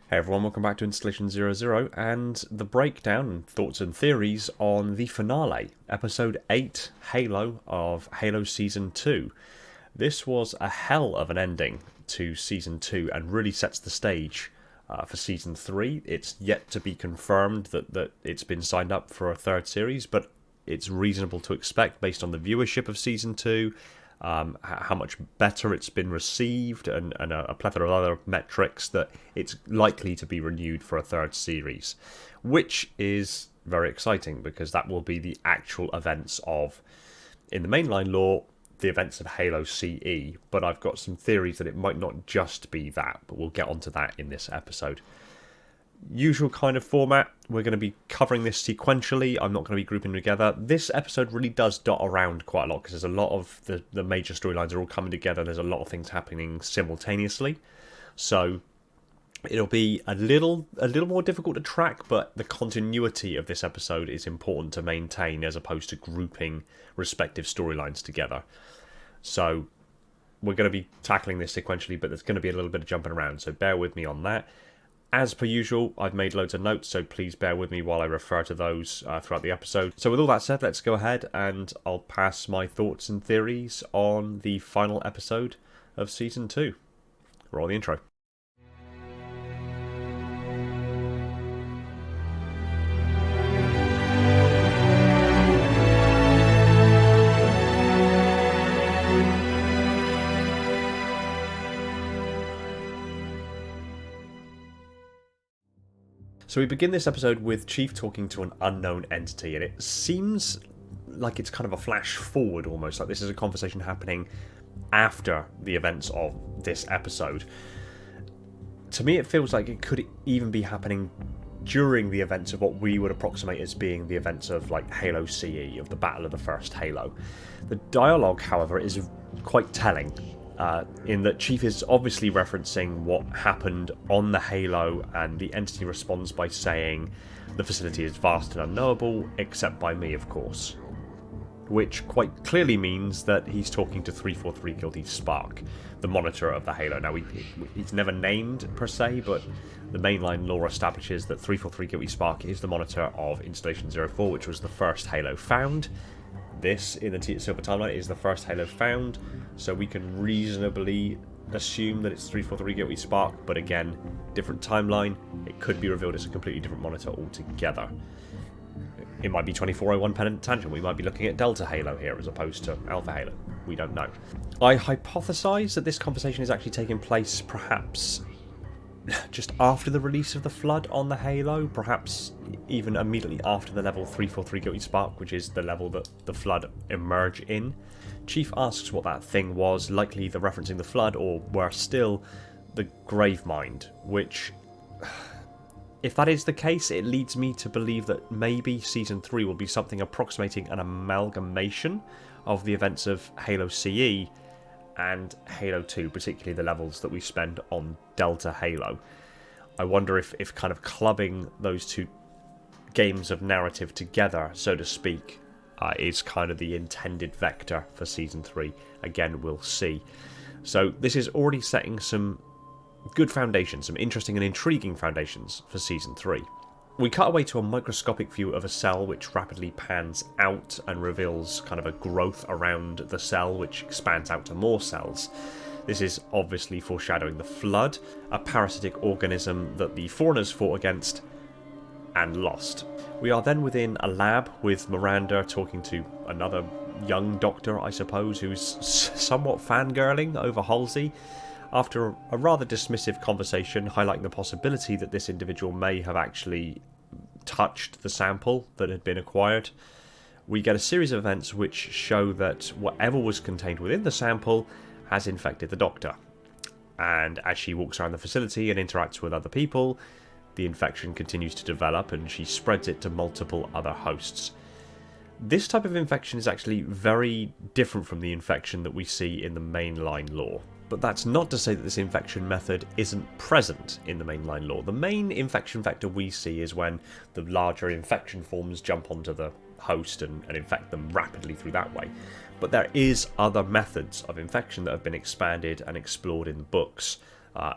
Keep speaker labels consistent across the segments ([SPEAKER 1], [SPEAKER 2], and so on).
[SPEAKER 1] Hey everyone, welcome back to Installation 00 and the breakdown and thoughts and theories on the finale, Episode 8, Halo of Halo Season 2. This was a hell of an ending to Season 2 and really sets the stage for Season 3. It's yet to be confirmed that it's been signed up for a third series, but it's reasonable to expect based on the viewership of Season 2, how much better it's been received, and a plethora of other metrics that it's likely to be renewed for a third series, which is very exciting because that will be the actual events of, in the mainline lore, the events of Halo CE, but I've got some theories that it might not just be that, but we'll get onto that in this episode. Usual kind of format, we're going to be covering this sequentially. I'm not going to be grouping together. This episode really does dot around quite a lot because there's a lot of the major storylines are all coming together. There's a lot of things happening simultaneously, so it'll be a little more difficult to track, but the continuity of this episode is important to maintain as opposed to grouping respective storylines together. So we're going to be tackling this sequentially, but there's going to be a little bit of jumping around, so bear with me on that. As per usual, I've made loads of notes, so please bear with me while I refer to those throughout the episode. So with all that said, let's go ahead and I'll pass my thoughts and theories on the final episode of Season 2. Roll the intro. So we begin this episode with Chief talking to an unknown entity, and it seems like it's kind of a flash forward almost, like this is a conversation happening after the events of this episode. To me, it feels like it could even be happening during the events of what we would approximate as being the events of like Halo CE, of the Battle of the First Halo. The dialogue, however, is quite telling. In that Chief is obviously referencing what happened on the Halo, and the entity responds by saying the facility is vast and unknowable, except by me, of course. Which quite clearly means that he's talking to 343 Guilty Spark, the monitor of the Halo. Now, he's never named per se, but the mainline lore establishes that 343 Guilty Spark is the monitor of Installation 04, which was the first Halo found. This, in the Silver Timeline, is the first Halo found, so we can reasonably assume that it's 343 Guilty Spark, but again, different timeline, it could be revealed as a completely different monitor altogether. It might be 2401 Pennant Tangent, we might be looking at Delta Halo here as opposed to Alpha Halo, we don't know. I hypothesize that this conversation is actually taking place perhaps just after the release of the Flood on the Halo, perhaps even immediately after the level 343 Guilty Spark, which is the level that the Flood emerge in. Chief asks what that thing was, likely either referencing the Flood or, worse still, the Gravemind, which, if that is the case, it leads me to believe that maybe Season 3 will be something approximating an amalgamation of the events of Halo CE and Halo 2, particularly the levels that we spend on Delta Halo. I wonder if kind of clubbing those two games of narrative together, so to speak, is kind of the intended vector for Season 3. Again, we'll see. So this is already setting some good foundations, some interesting and intriguing foundations for Season 3. We cut away to a microscopic view of a cell which rapidly pans out and reveals kind of a growth around the cell which expands out to more cells. This is obviously foreshadowing the Flood, a parasitic organism that the Foreigners fought against and lost. We are then within a lab with Miranda talking to another young doctor, I suppose, who's somewhat fangirling over Halsey, after a rather dismissive conversation highlighting the possibility that this individual may have actually touched the sample that had been acquired. We get a series of events which show that whatever was contained within the sample has infected the Doctor. And as she walks around the facility and interacts with other people, the infection continues to develop and she spreads it to multiple other hosts. This type of infection is actually very different from the infection that we see in the mainline lore. But that's not to say that this infection method isn't present in the mainline lore. The main infection vector we see is when the larger infection forms jump onto the host and infect them rapidly through that way. But there is other methods of infection that have been expanded and explored in the books.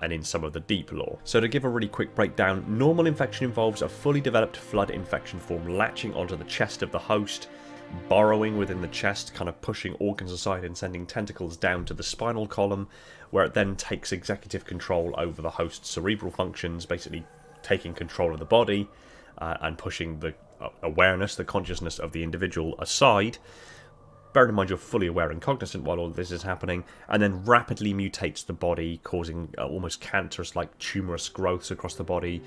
[SPEAKER 1] and in some of the deep lore. So to give a really quick breakdown, normal infection involves a fully developed flood infection form latching onto the chest of the host, burrowing within the chest, kind of pushing organs aside and sending tentacles down to the spinal column, where it then takes executive control over the host's cerebral functions, basically taking control of the body and pushing the awareness, the consciousness of the individual aside. Bearing in mind you're fully aware and cognizant while all of this is happening, and then rapidly mutates the body, causing almost cancerous-like tumorous growths across the body,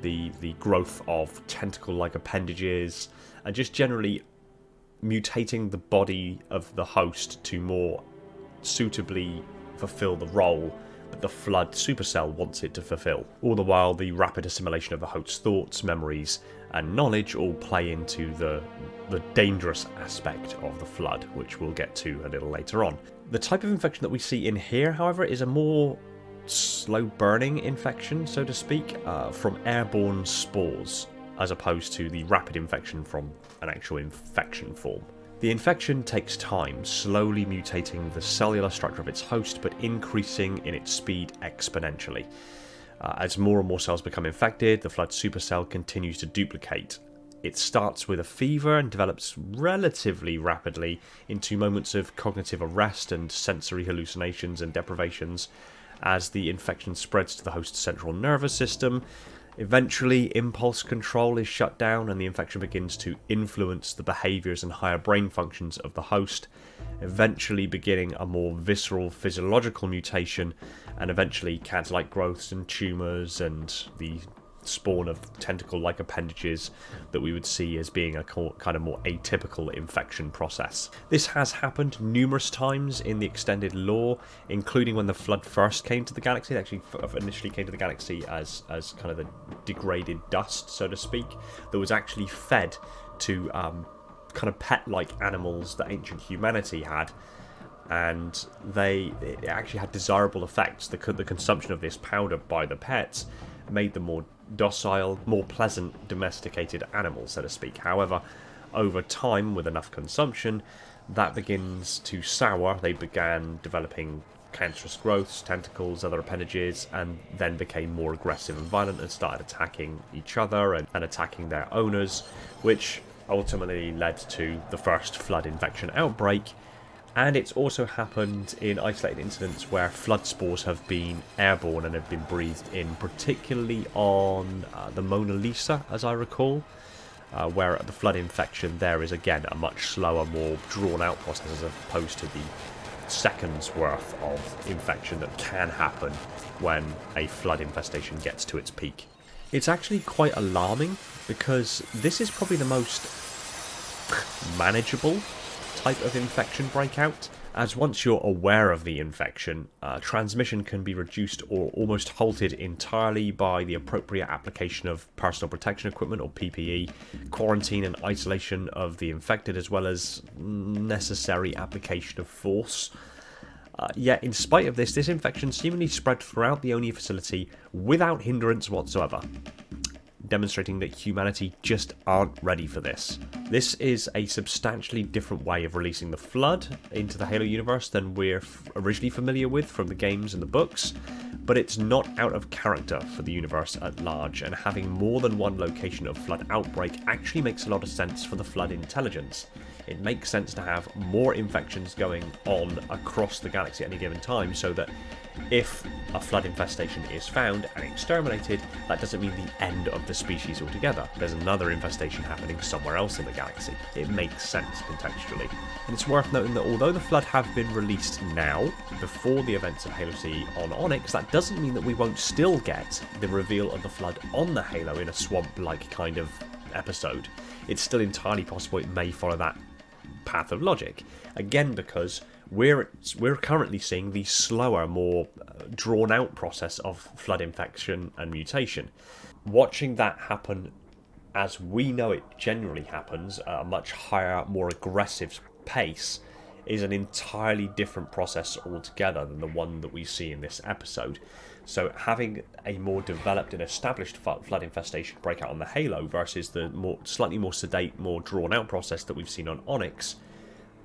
[SPEAKER 1] the growth of tentacle-like appendages, and just generally mutating the body of the host to more suitably fulfill the role that the flood supercell wants it to fulfill. All the while, the rapid assimilation of the host's thoughts, memories, and knowledge all play into the dangerous aspect of the flood, which we'll get to a little later on. The type of infection that we see in here, however, is a more slow-burning infection, so to speak, from airborne spores, as opposed to the rapid infection from an actual infection form. The infection takes time, slowly mutating the cellular structure of its host, but increasing in its speed exponentially. As more and more cells become infected, the flood supercell continues to duplicate. It starts with a fever and develops relatively rapidly into moments of cognitive arrest and sensory hallucinations and deprivations as the infection spreads to the host's central nervous system. Eventually, impulse control is shut down and the infection begins to influence the behaviours and higher brain functions of the host, eventually beginning a more visceral physiological mutation, and eventually cancer-like growths and tumours and the spawn of tentacle-like appendages that we would see as being a kind of more atypical infection process. This has happened numerous times in the extended lore, including when the flood first came to the galaxy. It actually initially came to the galaxy as kind of a degraded dust, so to speak, that was actually fed to kind of pet-like animals that ancient humanity had, and it actually had desirable effects. The consumption of this powder by the pets made them more docile, more pleasant, domesticated animals, so to speak. However, over time, with enough consumption, that begins to sour. They began developing cancerous growths, tentacles, other appendages, and then became more aggressive and violent and started attacking each other and attacking their owners, which ultimately led to the first flood infection outbreak. And it's also happened in isolated incidents where flood spores have been airborne and have been breathed in, particularly on the Mona Lisa, as I recall, where the flood infection there is again a much slower, more drawn-out process as opposed to the seconds worth of infection that can happen when a flood infestation gets to its peak. It's actually quite alarming because this is probably the most manageable type of infection breakout, as once you're aware of the infection, transmission can be reduced or almost halted entirely by the appropriate application of personal protection equipment or PPE, quarantine and isolation of the infected, as well as necessary application of force. Yet, in spite of this infection seemingly spread throughout the Oni facility without hindrance whatsoever, demonstrating that humanity just aren't ready for this. This is a substantially different way of releasing the Flood into the Halo universe than we're originally familiar with from the games and the books, but it's not out of character for the universe at large, and having more than one location of Flood outbreak actually makes a lot of sense for the Flood intelligence. It makes sense to have more infections going on across the galaxy at any given time, so that if a flood infestation is found and exterminated, that doesn't mean the end of the species altogether. There's another infestation happening somewhere else in the galaxy. It makes sense contextually. And it's worth noting that although the Flood have been released now, before the events of Halo C on Onyx, that doesn't mean that we won't still get the reveal of the Flood on the Halo in a swamp-like kind of episode. It's still entirely possible it may follow that path of logic. Again, because we're currently seeing the slower, more drawn-out process of flood infection and mutation. Watching that happen as we know it generally happens at a much higher, more aggressive pace is an entirely different process altogether than the one that we see in this episode. So having a more developed and established flood infestation breakout on the Halo versus the slightly more sedate, more drawn-out process that we've seen on Onyx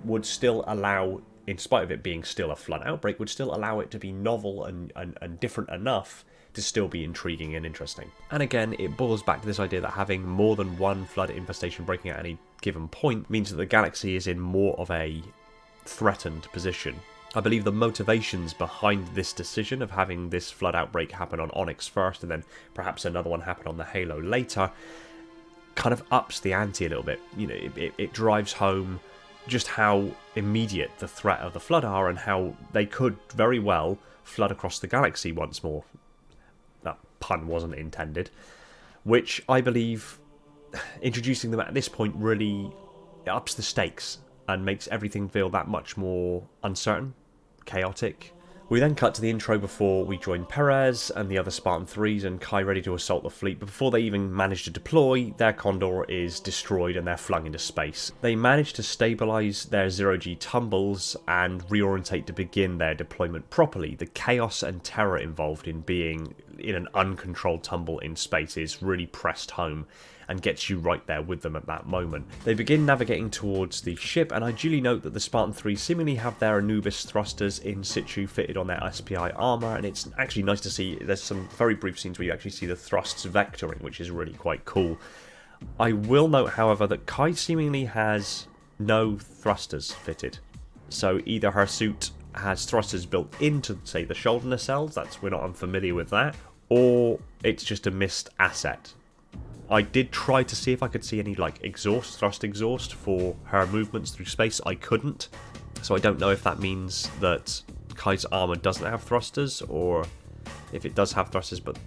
[SPEAKER 1] would still allow in spite of it being still a flood outbreak, would still allow it to be novel and different enough to still be intriguing and interesting. And again, it boils back to this idea that having more than one flood infestation breaking at any given point means that the galaxy is in more of a threatened position. I believe the motivations behind this decision of having this flood outbreak happen on Onyx first and then perhaps another one happen on the Halo later kind of ups the ante a little bit. You know, it drives home just how immediate the threat of the flood are and how they could very well flood across the galaxy once more. That pun wasn't intended. Which I believe introducing them at this point really ups the stakes and makes everything feel that much more uncertain, chaotic. We then cut to the intro before we join Perez and the other Spartan 3s and Kai ready to assault the fleet, but before they even manage to deploy, their Condor is destroyed and they're flung into space. They manage to stabilise their zero-G tumbles and reorientate to begin their deployment properly. The chaos and terror involved in being in an uncontrolled tumble in space is really pressed home and gets you right there with them at that moment. They begin navigating towards the ship, and I duly note that the Spartan 3 seemingly have their Anubis thrusters in situ fitted on their SPI armour, and it's actually nice to see. There's some very brief scenes where you actually see the thrusts vectoring, which is really quite cool. I will note, however, that Kai seemingly has no thrusters fitted. So either her suit has thrusters built into, say, the shoulder nacelles, we're not unfamiliar with that, or it's just a missed asset. I did try to see if I could see any thrust exhaust for her movements through space. I couldn't, so I don't know if that means that Kai's armor doesn't have thrusters or if it does have thrusters, but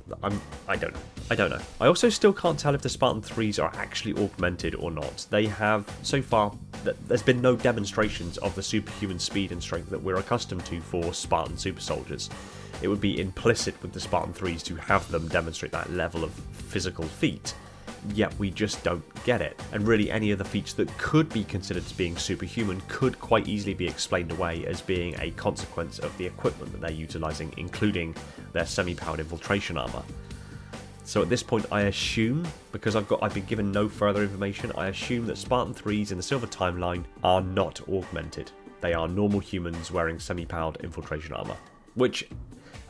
[SPEAKER 1] I don't know. I also still can't tell if the Spartan 3s are actually augmented or not. They have, so far, there's been no demonstrations of the superhuman speed and strength that we're accustomed to for Spartan super soldiers. It would be implicit with the Spartan 3s to have them demonstrate that level of physical feat. Yet we just don't get it. And really any of the feats that could be considered as being superhuman could quite easily be explained away as being a consequence of the equipment that they're utilising, including their semi-powered infiltration armour. So at this point I assume, because I've been given no further information, I assume that Spartan 3s in the Silver Timeline are not augmented. They are normal humans wearing semi-powered infiltration armour. Which,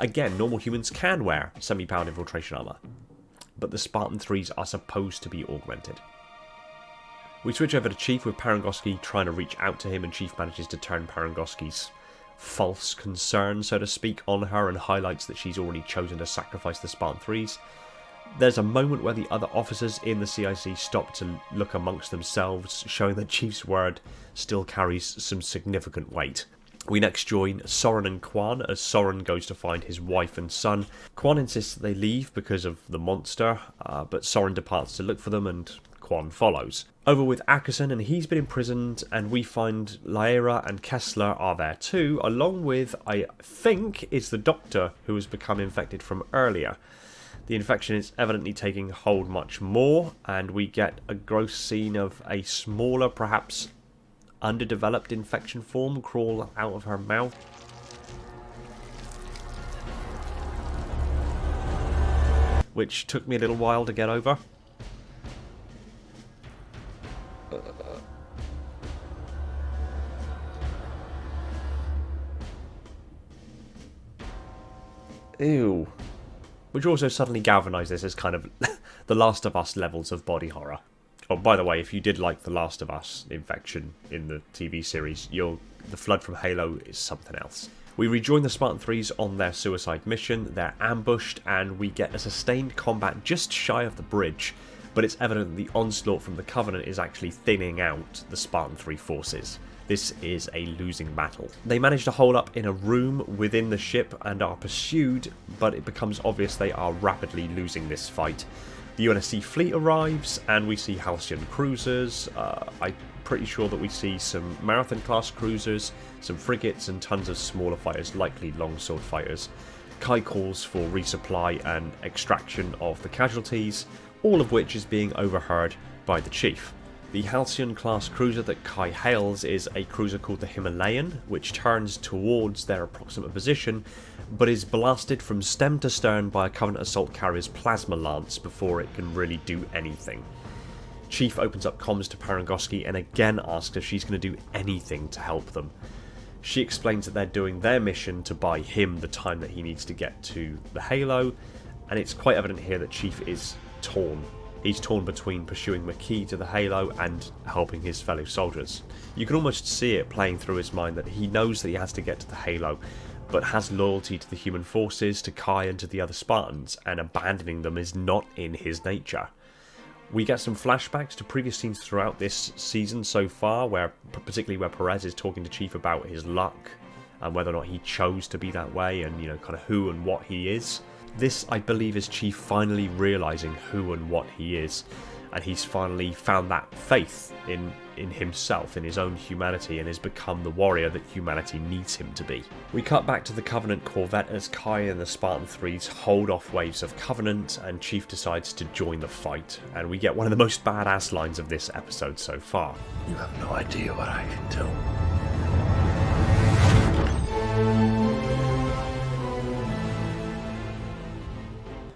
[SPEAKER 1] again, normal humans can wear semi-powered infiltration armour. But the Spartan 3s are supposed to be augmented. We switch over to Chief with Parangoski trying to reach out to him, and Chief manages to turn Parangoski's false concern, so to speak, on her and highlights that she's already chosen to sacrifice the Spartan 3s. There's a moment where the other officers in the CIC stop to look amongst themselves, showing that Chief's word still carries some significant weight. We next join Soren and Quon as Soren goes to find his wife and son. Quon insists that they leave because of the monster, but Soren departs to look for them and Quon follows. Over with Ackerson, and he's been imprisoned, and we find Lyra and Kessler are there too, along with, I think, it's the doctor who has become infected from earlier. The infection is evidently taking hold much more, and we get a gross scene of a smaller, perhaps underdeveloped infection form crawl out of her mouth. Which took me a little while to get over. Ew. Which also suddenly galvanised this as kind of the Last of Us levels of body horror. Oh, by the way, if you did like The Last of Us infection in the TV series, the flood from Halo is something else. We rejoin the Spartan 3s on their suicide mission. They're ambushed, and we get a sustained combat just shy of the bridge, but it's evident that the onslaught from the Covenant is actually thinning out the Spartan 3 forces. This is a losing battle. They manage to hold up in a room within the ship and are pursued, but it becomes obvious they are rapidly losing this fight. The UNSC fleet arrives, and we see Halcyon cruisers. I'm pretty sure that we see some Marathon-class cruisers, some frigates, and tons of smaller fighters, likely longsword fighters. Kai calls for resupply and extraction of the casualties, all of which is being overheard by the Chief. The Halcyon-class cruiser that Kai hails is a cruiser called the Himalayan, which turns towards their approximate position, but is blasted from stem to stern by a Covenant assault carrier's plasma lance before it can really do anything. Chief opens up comms to Parangoski and again asks if she's going to do anything to help them. She explains that they're doing their mission to buy him the time that he needs to get to the Halo, and it's quite evident here that Chief is torn. He's torn between pursuing McKee to the Halo and helping his fellow soldiers. You can almost see it playing through his mind that he knows that he has to get to the Halo, but has loyalty to the human forces, to Kai and to the other Spartans, and abandoning them is not in his nature. We get some flashbacks to previous scenes throughout this season so far, particularly where Perez is talking to Chief about his luck and whether or not he chose to be that way, and kind of who and what he is. This, I believe, is Chief finally realising who and what he is, and he's finally found that faith in himself, in his own humanity, and has become the warrior that humanity needs him to be. We cut back to the Covenant Corvette as Kai and the Spartan 3s hold off waves of Covenant, and Chief decides to join the fight, and we get one of the most badass lines of this episode so far.
[SPEAKER 2] You have no idea what I can do.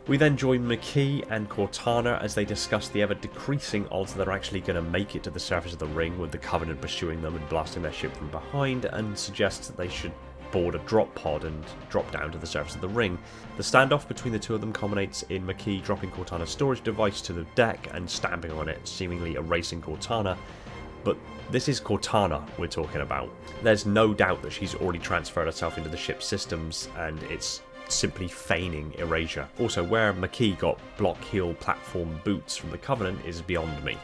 [SPEAKER 1] We then join McKee and Cortana as they discuss the ever-decreasing odds that they're actually going to make it to the surface of the ring, with the Covenant pursuing them and blasting their ship from behind, and suggests that they should board a drop pod and drop down to the surface of the ring. The standoff between the two of them culminates in McKee dropping Cortana's storage device to the deck and stamping on it, seemingly erasing Cortana. But this is Cortana we're talking about. There's no doubt that she's already transferred herself into the ship's systems, and it's simply feigning erasure. Also, where McKee got block heel platform boots from the Covenant is beyond me.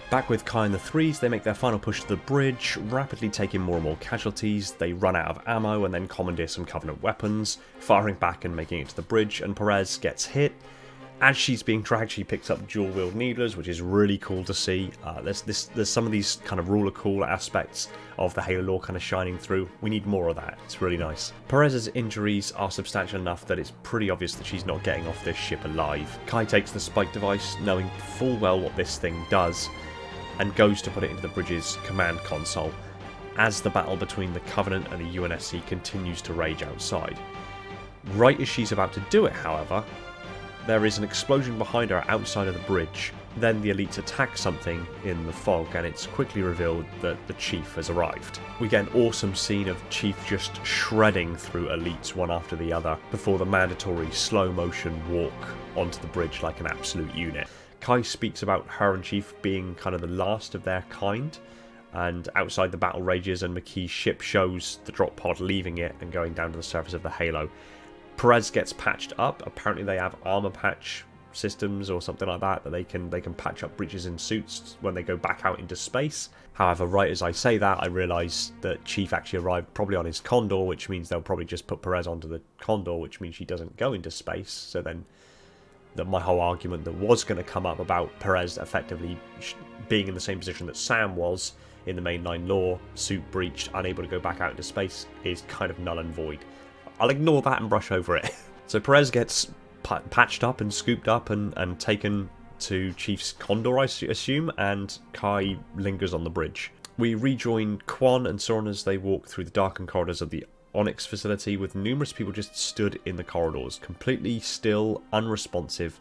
[SPEAKER 1] Back with Kai and the Threes, they make their final push to the bridge, rapidly taking more and more casualties. They run out of ammo and then commandeer some Covenant weapons, firing back and making it to the bridge, and Perez gets hit. As she's being dragged, she picks up dual-wield needlers, which is really cool to see. There's some of these kind of ruler cool aspects of the Halo lore kind of shining through. We need more of that. It's really nice. Perez's injuries are substantial enough that it's pretty obvious that she's not getting off this ship alive. Kai takes the spike device, knowing full well what this thing does, and goes to put it into the bridge's command console as the battle between the Covenant and the UNSC continues to rage outside. Right as she's about to do it, however, there is an explosion behind her outside of the bridge. Then the elites attack something in the fog, and it's quickly revealed that the Chief has arrived. We get an awesome scene of Chief just shredding through elites one after the other before the mandatory slow motion walk onto the bridge like an absolute unit. Kai speaks about her and Chief being kind of the last of their kind, and outside the battle rages, and McKee's ship shows the drop pod leaving it and going down to the surface of the Halo. Perez gets patched up. Apparently they have armor patch systems or something like that they can patch up breaches in suits when they go back out into space. However, right as I say that, I realise that Chief actually arrived probably on his Condor, which means they'll probably just put Perez onto the Condor, which means she doesn't go into space. So then my whole argument that was going to come up about Perez effectively being in the same position that Sam was in the mainline lore, suit breached, unable to go back out into space, is kind of null and void. I'll ignore that and brush over it. So Perez gets patched up and scooped up and taken to Chief's Condor, I assume, and Kai lingers on the bridge. We rejoin Quon and Soren as they walk through the darkened corridors of the Onyx facility, with numerous people just stood in the corridors, completely still, unresponsive.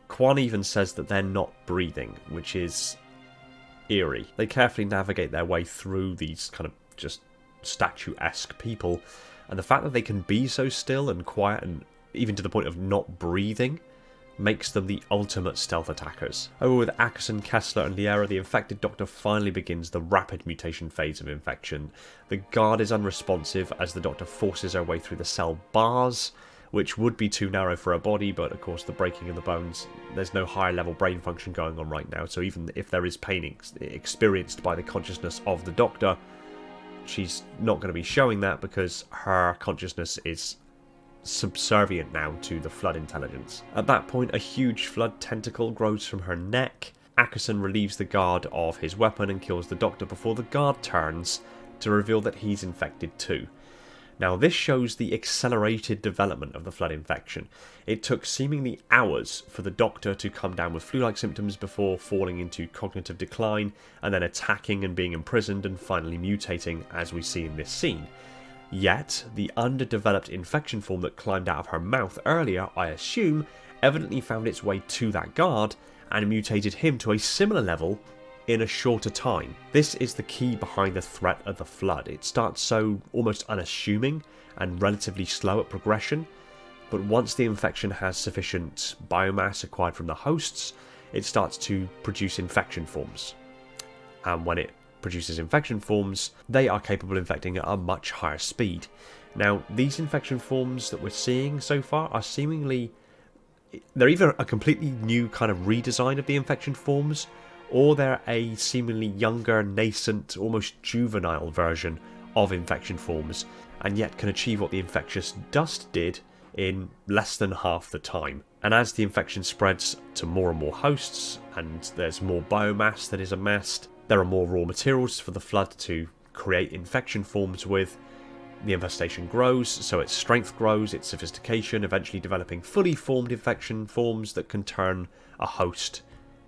[SPEAKER 1] Quon even says that they're not breathing, which is eerie. They carefully navigate their way through these kind of just statuesque people, and the fact that they can be so still and quiet, and even to the point of not breathing, makes them the ultimate stealth attackers. Over with Ackerson, Kessler and Liera, the infected doctor finally begins the rapid mutation phase of infection. The guard is unresponsive as the doctor forces her way through the cell bars, which would be too narrow for her body, but of course the breaking of the bones, there's no higher level brain function going on right now, so even if there is pain experienced by the consciousness of the doctor, she's not going to be showing that because her consciousness is subservient now to the Flood intelligence. At that point, a huge Flood tentacle grows from her neck. Ackerson relieves the guard of his weapon and kills the doctor before the guard turns to reveal that he's infected too. Now, this shows the accelerated development of the Flood infection. It took seemingly hours for the doctor to come down with flu-like symptoms before falling into cognitive decline, and then attacking and being imprisoned and finally mutating, as we see in this scene. Yet, the underdeveloped infection form that climbed out of her mouth earlier, I assume, evidently found its way to that guard and mutated him to a similar level in a shorter time. This is the key behind the threat of the Flood. It starts so almost unassuming and relatively slow at progression, but once the infection has sufficient biomass acquired from the hosts, it starts to produce infection forms. And when it produces infection forms, they are capable of infecting at a much higher speed. Now, these infection forms that we're seeing so far are seemingly... they're either a completely new kind of redesign of the infection forms, or they're a seemingly younger, nascent, almost juvenile version of infection forms, and yet can achieve what the infectious dust did in less than half the time. And as the infection spreads to more and more hosts, and there's more biomass that is amassed, there are more raw materials for the Flood to create infection forms with. The infestation grows, so its strength grows, its sophistication, eventually developing fully formed infection forms that can turn a host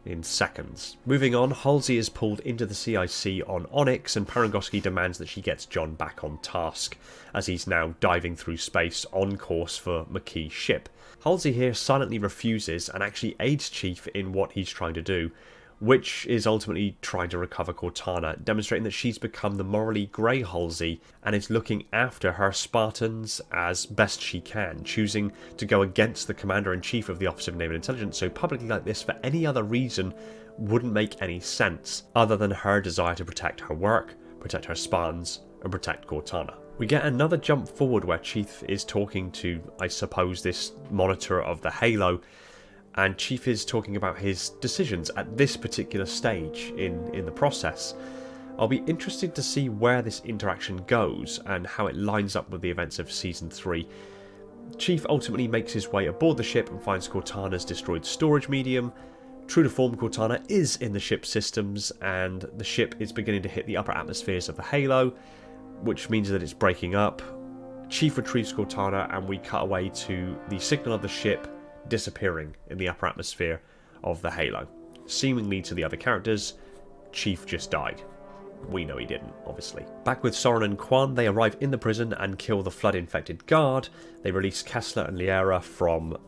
[SPEAKER 1] in seconds. Moving on, Halsey is pulled into the CIC on Onyx, and Parangoski demands that she gets John back on task, as he's now diving through space on course for McKee's ship. Halsey here silently refuses and actually aids Chief in what he's trying to do, which is ultimately trying to recover Cortana, demonstrating that she's become the morally grey Halsey and is looking after her Spartans as best she can, choosing to go against the Commander-in-Chief of the Office of Naval Intelligence so publicly like this for any other reason wouldn't make any sense, other than her desire to protect her work, protect her Spartans, and protect Cortana. We get another jump forward where Chief is talking to, I suppose, this monitor of the Halo, and Chief is talking about his decisions at this particular stage in the process. I'll be interested to see where this interaction goes and how it lines up with the events of Season 3. Chief ultimately makes his way aboard the ship and finds Cortana's destroyed storage medium. True to form, Cortana is in the ship's systems, and the ship is beginning to hit the upper atmospheres of the Halo, which means that it's breaking up. Chief retrieves Cortana, and we cut away to the signal of the ship disappearing in the upper atmosphere of the Halo. Seemingly to the other characters, Chief just died. We know he didn't, obviously. Back with Soren and Quon, they arrive in the prison and kill the Flood-infected guard. They release Kessler and Liera from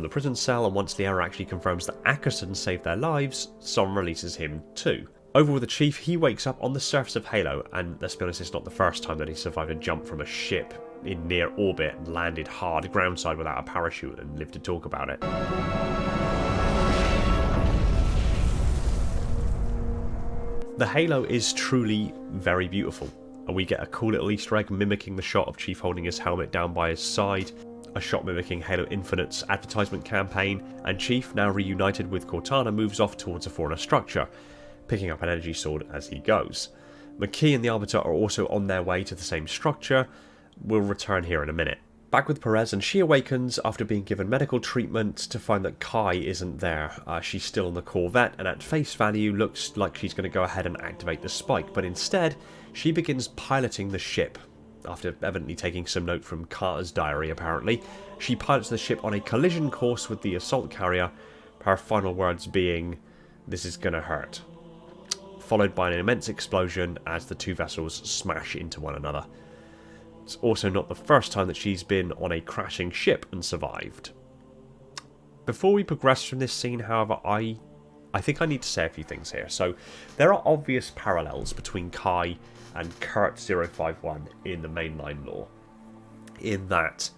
[SPEAKER 1] the prison cell, and once Liera actually confirms that Ackerson saved their lives, Soren releases him too. Over with the Chief, he wakes up on the surface of Halo, and let's be honest, it's not the first time that he survived a jump from a ship in near orbit and landed hard groundside without a parachute and lived to talk about it. The Halo is truly very beautiful, and we get a cool little Easter egg mimicking the shot of Chief holding his helmet down by his side, a shot mimicking Halo Infinite's advertisement campaign, and Chief, now reunited with Cortana, moves off towards a foreigner structure, picking up an energy sword as he goes. McKee and the Arbiter are also on their way to the same structure. We'll return here in a minute. Back with Perez, and she awakens after being given medical treatment to find that Kai isn't there. She's still on the Corvette, and at face value looks like she's going to go ahead and activate the spike, but instead she begins piloting the ship. After evidently taking some note from Carter's diary, apparently, she pilots the ship on a collision course with the assault carrier, her final words being, "This is gonna hurt," followed by an immense explosion as the two vessels smash into one another. It's also not the first time that she's been on a crashing ship and survived. Before we progress from this scene, however, I think I need to say a few things here. So, there are obvious parallels between Kai and Kurt 051 in the mainline lore, in that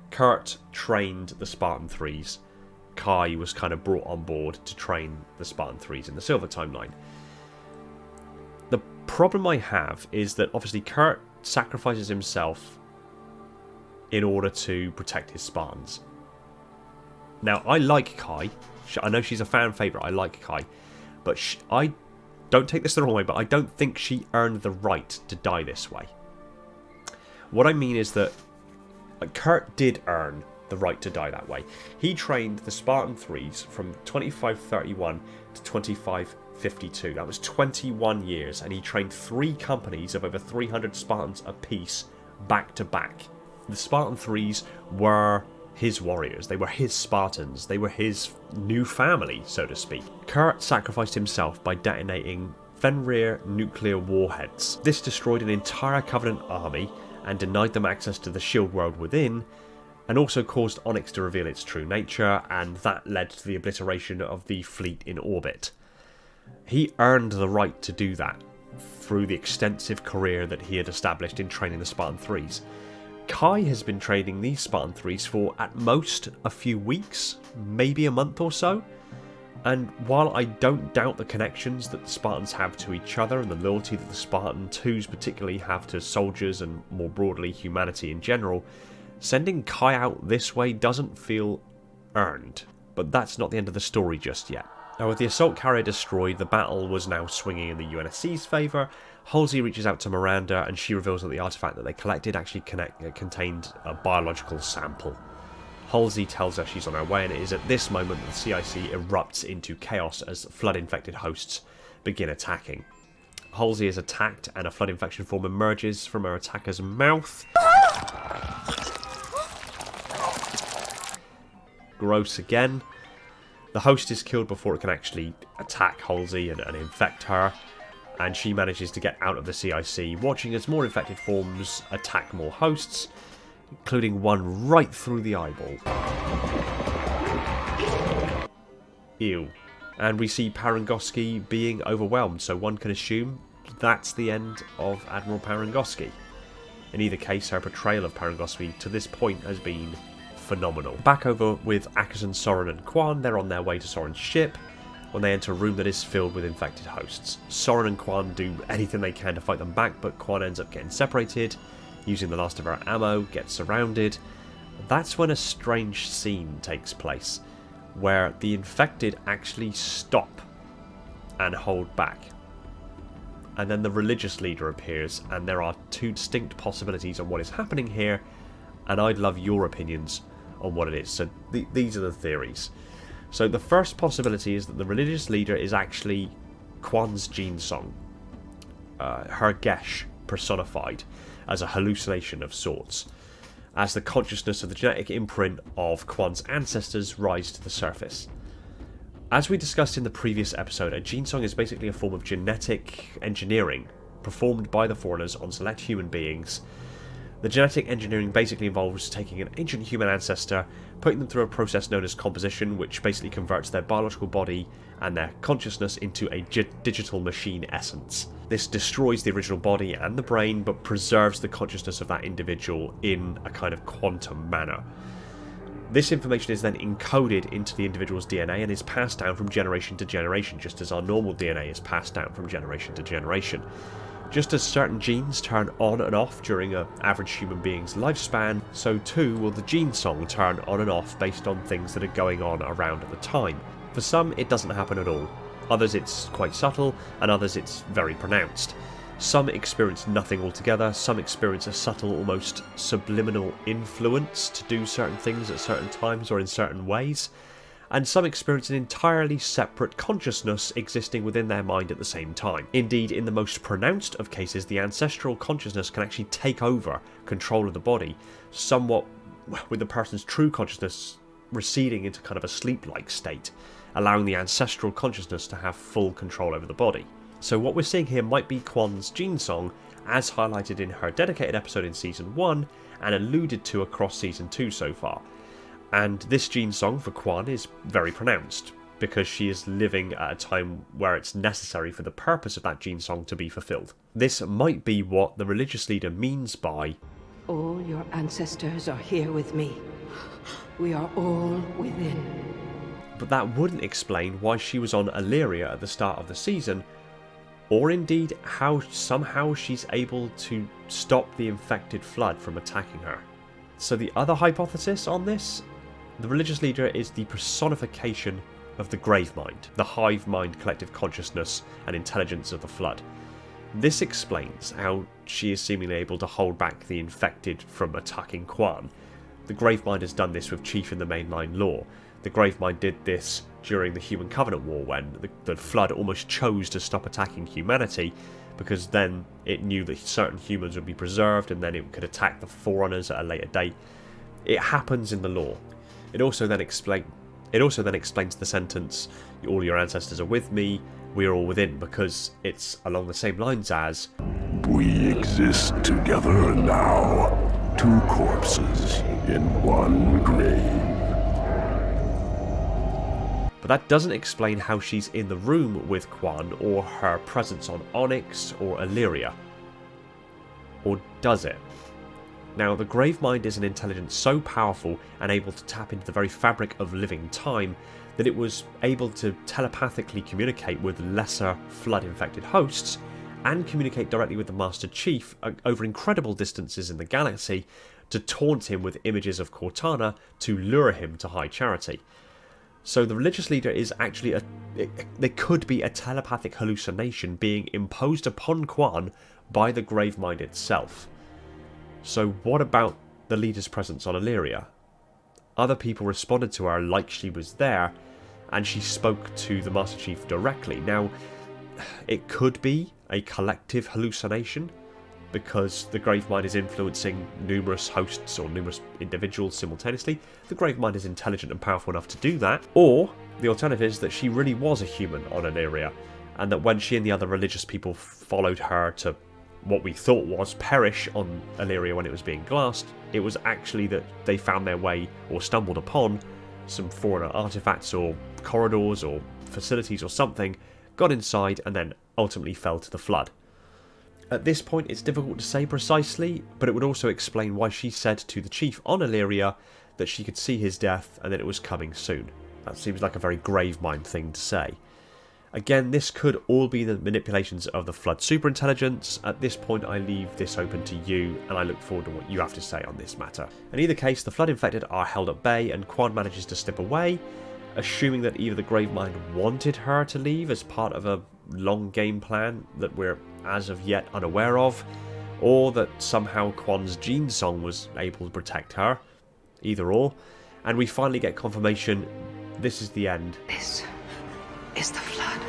[SPEAKER 1] Kurt trained the Spartan 3s, Kai was kind of brought on board to train the Spartan 3s in the Silver Timeline. The problem I have is that obviously Kurt sacrifices himself in order to protect his Spartans. Now, I like Kai. I know she's a fan favourite. I like Kai. But I don't take this the wrong way, but I don't think she earned the right to die this way. What I mean is that Kurt did earn the right to die that way. He trained the Spartan 3s from 2531 to 2552. That was 21 years, and he trained 3 companies of over 300 Spartans apiece back to back. The Spartan 3s were his warriors, they were his Spartans, they were his new family, so to speak. Kurt sacrificed himself by detonating Fenrir nuclear warheads. This destroyed an entire Covenant army and denied them access to the shield world within, and also caused Onyx to reveal its true nature, and that led to the obliteration of the fleet in orbit. He earned the right to do that through the extensive career that he had established in training the Spartan 3s. Kai has been training these Spartan 3s for at most a few weeks, maybe a month or so. And while I don't doubt the connections that the Spartans have to each other and the loyalty that the Spartan 2s particularly have to soldiers and more broadly humanity in general, sending Kai out this way doesn't feel earned. But that's not the end of the story just yet. Now, with the assault carrier destroyed, the battle was now swinging in the UNSC's favour. Halsey reaches out to Miranda and she reveals that the artifact that they collected actually contained a biological sample. Halsey tells her she's on her way, and it is at this moment that the CIC erupts into chaos as flood-infected hosts begin attacking. Halsey is attacked and a flood infection form emerges from her attacker's mouth. Gross again. The host is killed before it can actually attack Halsey and infect her, and she manages to get out of the CIC, watching as more infected forms attack more hosts, including one right through the eyeball. Ew. And we see Parangoski being overwhelmed, so one can assume that's the end of Admiral Parangoski. In either case, her portrayal of Parangoski to this point has been phenomenal. Back over with Soren and Quon, they're on their way to Soren's ship when they enter a room that is filled with infected hosts. Soren and Quon do anything they can to fight them back, but Quon ends up getting separated, using the last of her ammo, gets surrounded. That's when a strange scene takes place, where the infected actually stop and hold back. And then the religious leader appears, and there are two distinct possibilities on what is happening here, and I'd love your opinions on what it is. So these are the theories. So the first possibility is that the religious leader is actually Quon's Jin Song, her Gesh personified as a hallucination of sorts, as the consciousness of the genetic imprint of Quon's ancestors rise to the surface. As we discussed in the previous episode, a Jin Song is basically a form of genetic engineering performed by the Foreigners on select human beings. The genetic engineering basically involves taking an ancient human ancestor, putting them through a process known as composition, which basically converts their biological body and their consciousness into a digital machine essence. This destroys the original body and the brain, but preserves the consciousness of that individual in a kind of quantum manner. This information is then encoded into the individual's DNA and is passed down from generation to generation, just as our normal DNA is passed down from generation to generation. Just as certain genes turn on and off during an average human being's lifespan, so too will the Jin Song turn on and off based on things that are going on around at the time. For some, it doesn't happen at all. Others it's quite subtle, and others it's very pronounced. Some experience nothing altogether, some experience a subtle, almost subliminal influence to do certain things at certain times or in certain ways, and some experience an entirely separate consciousness existing within their mind at the same time. Indeed, in the most pronounced of cases, the ancestral consciousness can actually take over control of the body, somewhat with the person's true consciousness receding into kind of a sleep-like state, allowing the ancestral consciousness to have full control over the body. So what we're seeing here might be Quon's Jin Song, as highlighted in her dedicated episode in Season 1, and alluded to across Season 2 so far. And this Jin Song for Quon is very pronounced, because she is living at a time where it's necessary for the purpose of that Jin Song to be fulfilled. This might be what the religious leader means by,
[SPEAKER 3] "All your ancestors are here with me. We are all within."
[SPEAKER 1] But that wouldn't explain why she was on Illyria at the start of the season, or indeed how somehow she's able to stop the infected flood from attacking her. So the other hypothesis on this? The religious leader is the personification of the grave mind, the hive mind collective consciousness and intelligence of the flood. This explains how she is seemingly able to hold back the infected from attacking Quon. The grave mind has done this with Chief in the mainline lore. The grave mind did this during the Human Covenant War when the flood almost chose to stop attacking humanity, because then it knew that certain humans would be preserved and then it could attack the Forerunners at a later date. It happens in the lore. It also then explains the sentence, "All your ancestors are with me, we are all within," because it's along the same lines as,
[SPEAKER 2] We exist together now, two corpses in one grave.
[SPEAKER 1] but that doesn't explain how she's in the room with Quon or her presence on Onyx or Illyria. Or does it? Now, the Gravemind is an intelligence so powerful and able to tap into the very fabric of living time that it was able to telepathically communicate with lesser Flood-infected hosts and communicate directly with the Master Chief over incredible distances in the galaxy to taunt him with images of Cortana to lure him to high charity. So the religious leader is actually there could be a telepathic hallucination being imposed upon Quon by the Gravemind itself. So what about the leader's presence on Illyria? Other people responded to her like she was there, and she spoke to the Master Chief directly. Now, it could be a collective hallucination, because the Gravemind is influencing numerous hosts or numerous individuals simultaneously. The Gravemind is intelligent and powerful enough to do that. Or the alternative is that she really was a human on Illyria, and that when she and the other religious people followed her to what we thought was perish on Illyria when it was being glassed, it was actually that they found their way or stumbled upon some foreigner artifacts or corridors or facilities or something, got inside, and then ultimately fell to the Flood. At this point, it's difficult to say precisely, but it would also explain why she said to the Chief on Illyria that she could see his death and that it was coming soon. That seems like a very Gravemind thing to say. Again, this could all be the manipulations of the Flood superintelligence. At this point, I leave this open to you, and I look forward to what you have to say on this matter. In either case, the Flood infected are held at bay, and Quon manages to slip away, assuming that either the Gravemind wanted her to leave as part of a long game plan that we're as of yet unaware of, or that somehow Quon's gene song was able to protect her. Either or. And we finally get confirmation this is the end.
[SPEAKER 3] This is the Flood.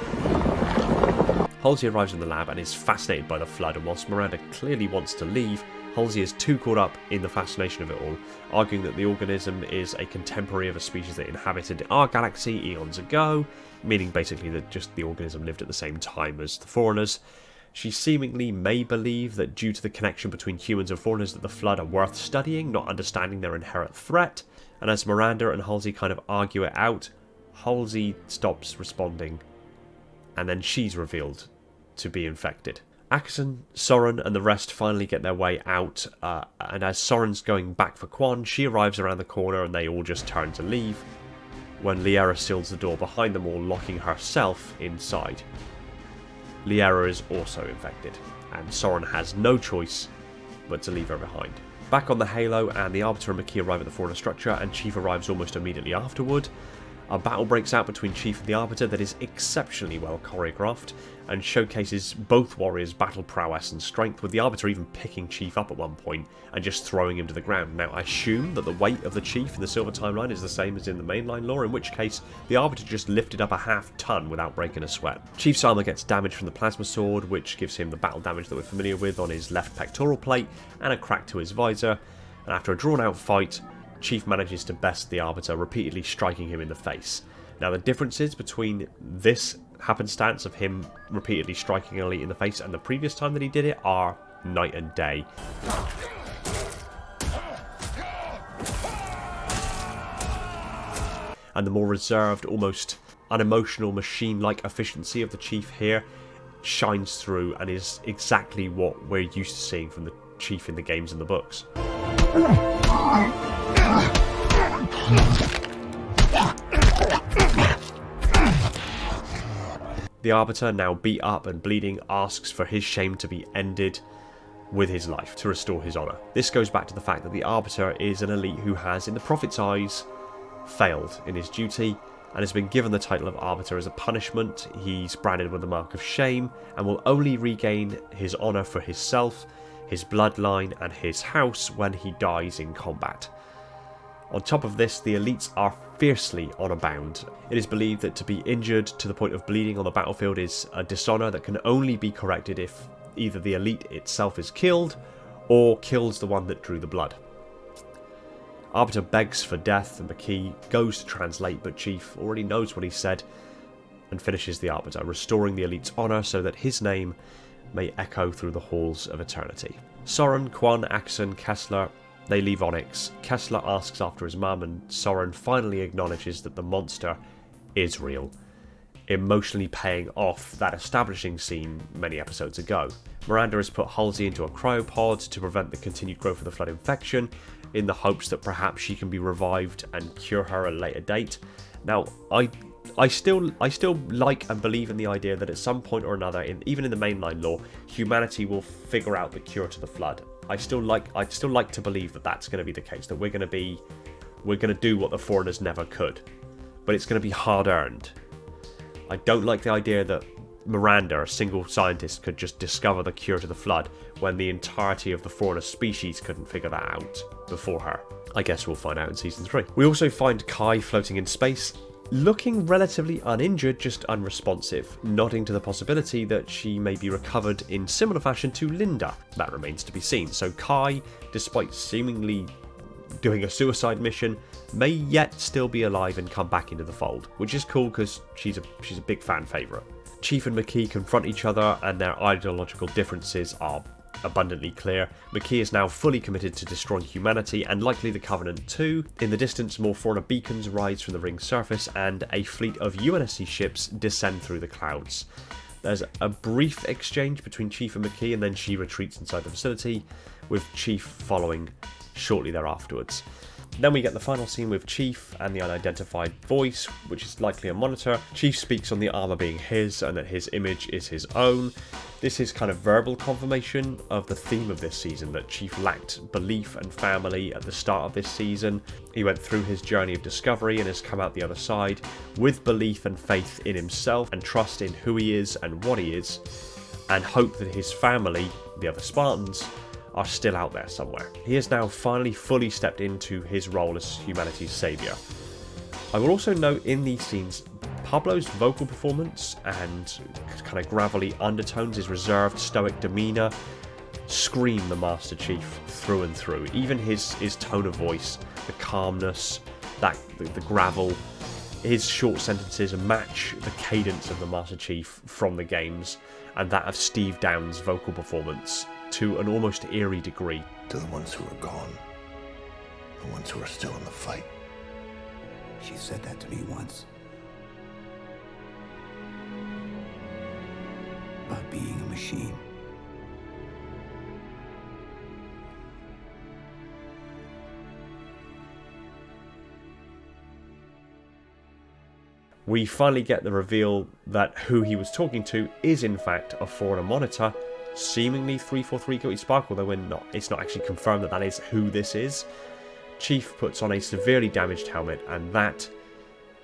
[SPEAKER 1] Halsey arrives in the lab and is fascinated by the Flood, and whilst Miranda clearly wants to leave, Halsey is too caught up in the fascination of it all, arguing that the organism is a contemporary of a species that inhabited our galaxy eons ago, meaning basically that just the organism lived at the same time as the foreigners. She seemingly may believe that due to the connection between humans and foreigners that the Flood are worth studying, not understanding their inherent threat, and as Miranda and Halsey kind of argue it out, Halsey stops responding, and then she's revealed to be infected. Axon, Soren and the rest finally get their way out, and as Soren's going back for Quon, she arrives around the corner and they all just turn to leave, when Liera seals the door behind them all, locking herself inside. Liera is also infected, and Soren has no choice but to leave her behind. Back on the Halo, and the Arbiter and McKee arrive at the foreigner structure, and Chief arrives almost immediately afterward. A battle breaks out between Chief and the Arbiter that is exceptionally well choreographed and showcases both warriors' battle prowess and strength, with the Arbiter even picking Chief up at one point and just throwing him to the ground. Now, I assume that the weight of the Chief in the Silver Timeline is the same as in the mainline lore, in which case the Arbiter just lifted up a half-ton without breaking a sweat. Chief's armour gets damaged from the plasma sword, which gives him the battle damage that we're familiar with on his left pectoral plate and a crack to his visor, and after a drawn-out fight, Chief manages to best the Arbiter, repeatedly striking him in the face. Now, the differences between this happenstance of him repeatedly striking Elite in the face and the previous time that he did it are night and day. And the more reserved, almost unemotional, machine-like efficiency of the Chief here shines through and is exactly what we're used to seeing from the Chief in the games and the books. The Arbiter, now beat up and bleeding, asks for his shame to be ended with his life to restore his honour. This goes back to the fact that the Arbiter is an elite who has, in the Prophet's eyes, failed in his duty and has been given the title of Arbiter as a punishment. He's branded with the mark of shame and will only regain his honour for himself, his bloodline and his house when he dies in combat. On top of this, the elites are fiercely honour-bound. It is believed that to be injured to the point of bleeding on the battlefield is a dishonour that can only be corrected if either the elite itself is killed or kills the one that drew the blood. Arbiter begs for death and McKee goes to translate, but Chief already knows what he said and finishes the Arbiter, restoring the elite's honour so that his name may echo through the halls of eternity. Soren, Quon, Axon, Kessler, they leave Onyx. Kessler asks after his mum, and Soren finally acknowledges that the monster is real, emotionally paying off that establishing scene many episodes ago. Miranda has put Halsey into a cryopod to prevent the continued growth of the Flood infection, in the hopes that perhaps she can be revived and cure her at a later date. Now, I still like and believe in the idea that at some point or another, even in the mainline lore, humanity will figure out the cure to the Flood. I'd still like to believe that that's going to be the case, that we're going to do what the Foreigners never could, but it's going to be hard earned. I don't like the idea that Miranda, a single scientist, could just discover the cure to the Flood when the entirety of the Foreigner species couldn't figure that out before her. I guess we'll find out in Season 3. We also find Kai floating in space, looking relatively uninjured, just unresponsive, nodding to the possibility that she may be recovered in similar fashion to Linda. That remains to be seen. So Kai, despite seemingly doing a suicide mission, may yet still be alive and come back into the fold, which is cool because she's a big fan favourite. Chief and McKee confront each other, and their ideological differences are abundantly clear. McKee is now fully committed to destroying humanity, and likely the Covenant too. In the distance, more Foreigner beacons rise from the ring's surface, and a fleet of UNSC ships descend through the clouds. There's a brief exchange between Chief and McKee, and then she retreats inside the facility, with Chief following shortly thereafterwards. Then we get the final scene with Chief and the unidentified voice, which is likely a monitor. Chief speaks on the armor being his and that his image is his own. This is kind of verbal confirmation of the theme of this season, that Chief lacked belief and family at the start of this season. He went through his journey of discovery and has come out the other side with belief and faith in himself and trust in who he is and what he is, and hope that his family, the other Spartans, are still out there somewhere. He has now finally fully stepped into his role as humanity's saviour. I will also note in these scenes, Pablo's vocal performance and kind of gravelly undertones, his reserved, stoic demeanour, scream the Master Chief through and through. Even his tone of voice, the calmness, the gravel, his short sentences match the cadence of the Master Chief from the games, and that of Steve Downes' vocal performance to an almost eerie degree.
[SPEAKER 4] To the ones who are gone, the ones who are still in the fight.
[SPEAKER 5] She said that to me once. About being a machine.
[SPEAKER 1] We finally get the reveal that who he was talking to is in fact a Foreigner monitor, seemingly 343 Guilty Spark, although it's not actually confirmed that is who this is. Chief puts on a severely damaged helmet, and that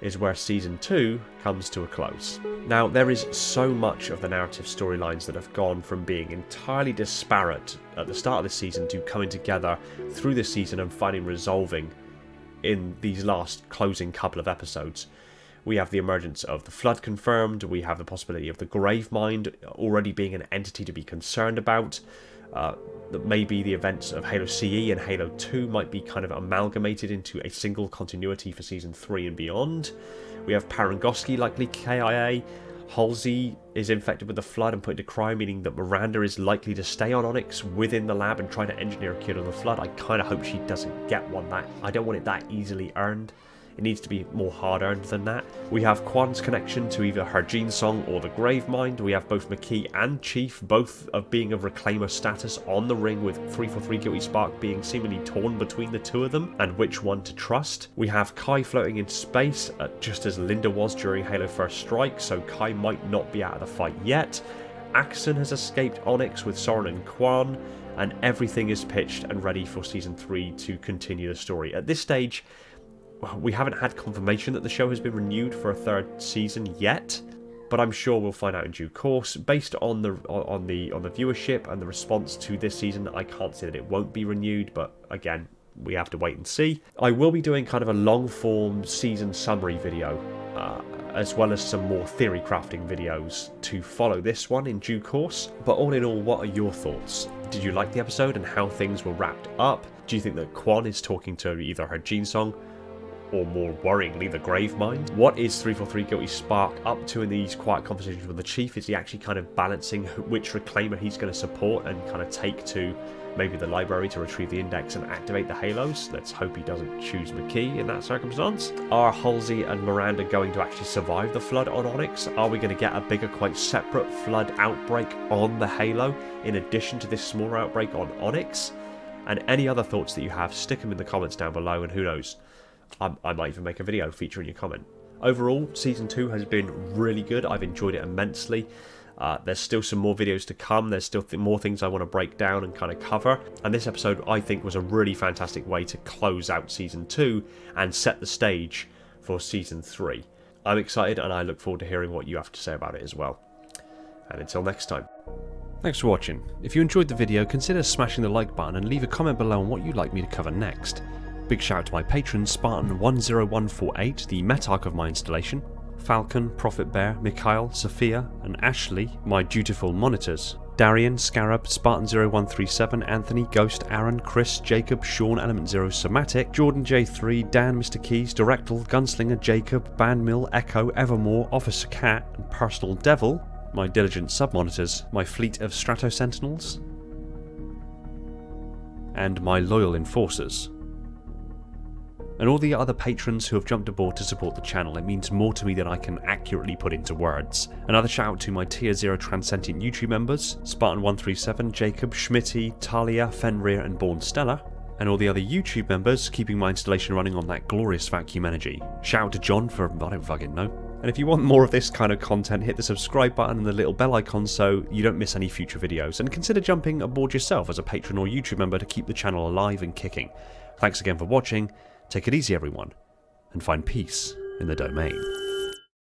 [SPEAKER 1] is where Season 2 comes to a close. Now, there is so much of the narrative storylines that have gone from being entirely disparate at the start of the season to coming together through the season and finally resolving in these last closing couple of episodes. We have the emergence of the Flood confirmed, we have the possibility of the Gravemind already being an entity to be concerned about, that maybe the events of Halo CE and Halo 2 might be kind of amalgamated into a single continuity for Season 3 and beyond. We have Parangoski likely KIA, Halsey is infected with the Flood and put into cryo, meaning that Miranda is likely to stay on Onyx within the lab and try to engineer a cure to the Flood. I kind of hope she doesn't get one. I don't want it that easily earned. It needs to be more hard-earned than that. We have Quon's connection to either her gene song or the Gravemind. We have both McKee and Chief, both of being of Reclaimer status on the ring, with 343 Guilty Spark being seemingly torn between the two of them and which one to trust. We have Kai floating in space, just as Linda was during Halo First Strike, so Kai might not be out of the fight yet. Axon has escaped Onyx with Soren and Quon, and everything is pitched and ready for Season 3 to continue the story. At this stage, we haven't had confirmation that the show has been renewed for a third season yet, but I'm sure we'll find out in due course. Based on the viewership and the response to this season, I can't say that it won't be renewed, but again, we have to wait and see. I will be doing kind of a long-form season summary video, as well as some more theory crafting videos to follow this one in due course. But all in all, what are your thoughts? Did you like the episode and how things were wrapped up? Do you think that Quon is talking to either her gene song or more worryingly, the Gravemind. What is 343 Guilty Spark up to in these quiet conversations with the Chief? Is he actually kind of balancing which reclaimer he's going to support and kind of take to maybe the library to retrieve the index and activate the Halos? Let's hope he doesn't choose McKee in that circumstance. Are Halsey and Miranda going to actually survive the flood on Onyx? Are we going to get a bigger, quite separate flood outbreak on the Halo in addition to this smaller outbreak on Onyx? And any other thoughts that you have, stick them in the comments down below, and who knows, I might even make a video featuring your comment. Overall, Season 2 has been really good. I've enjoyed it immensely. There's still some more videos to come. There's still more things I want to break down and kind of cover. And this episode, I think, was a really fantastic way to close out Season 2 and set the stage for Season 3. I'm excited, and I look forward to hearing what you have to say about it as well. And until next time. Thanks for watching. If you enjoyed the video, consider smashing the like button and leave a comment below on what you'd like me to cover next. Big shout out to my patrons, Spartan 10148, the Metarch of my installation, Falcon, Prophet Bear, Mikhail, Sophia, and Ashley, my dutiful monitors. Darian, Scarab, Spartan 0137, Anthony, Ghost, Aaron, Chris, Jacob, Sean, Element 0, Somatic, Jordan J3, Dan, Mr. Keys, Directal, Gunslinger, Jacob, Bandmill, Echo, Evermore, Officer Cat, and Personal Devil, my diligent sub-monitors, my fleet of Strato Sentinels, and my loyal enforcers. And all the other patrons who have jumped aboard to support the channel. It means more to me than I can accurately put into words. Another shout out to my Tier 0 Transcendent YouTube members, Spartan137, Jacob, Schmitty, Talia, Fenrir, and Born Stellar, and all the other YouTube members keeping my installation running on that glorious vacuum energy. Shout out to John for I don't fucking know. And if you want more of this kind of content, hit the subscribe button and the little bell icon so you don't miss any future videos, and consider jumping aboard yourself as a patron or YouTube member to keep the channel alive and kicking. Thanks again for watching. Take it easy, everyone, and find peace in the domain.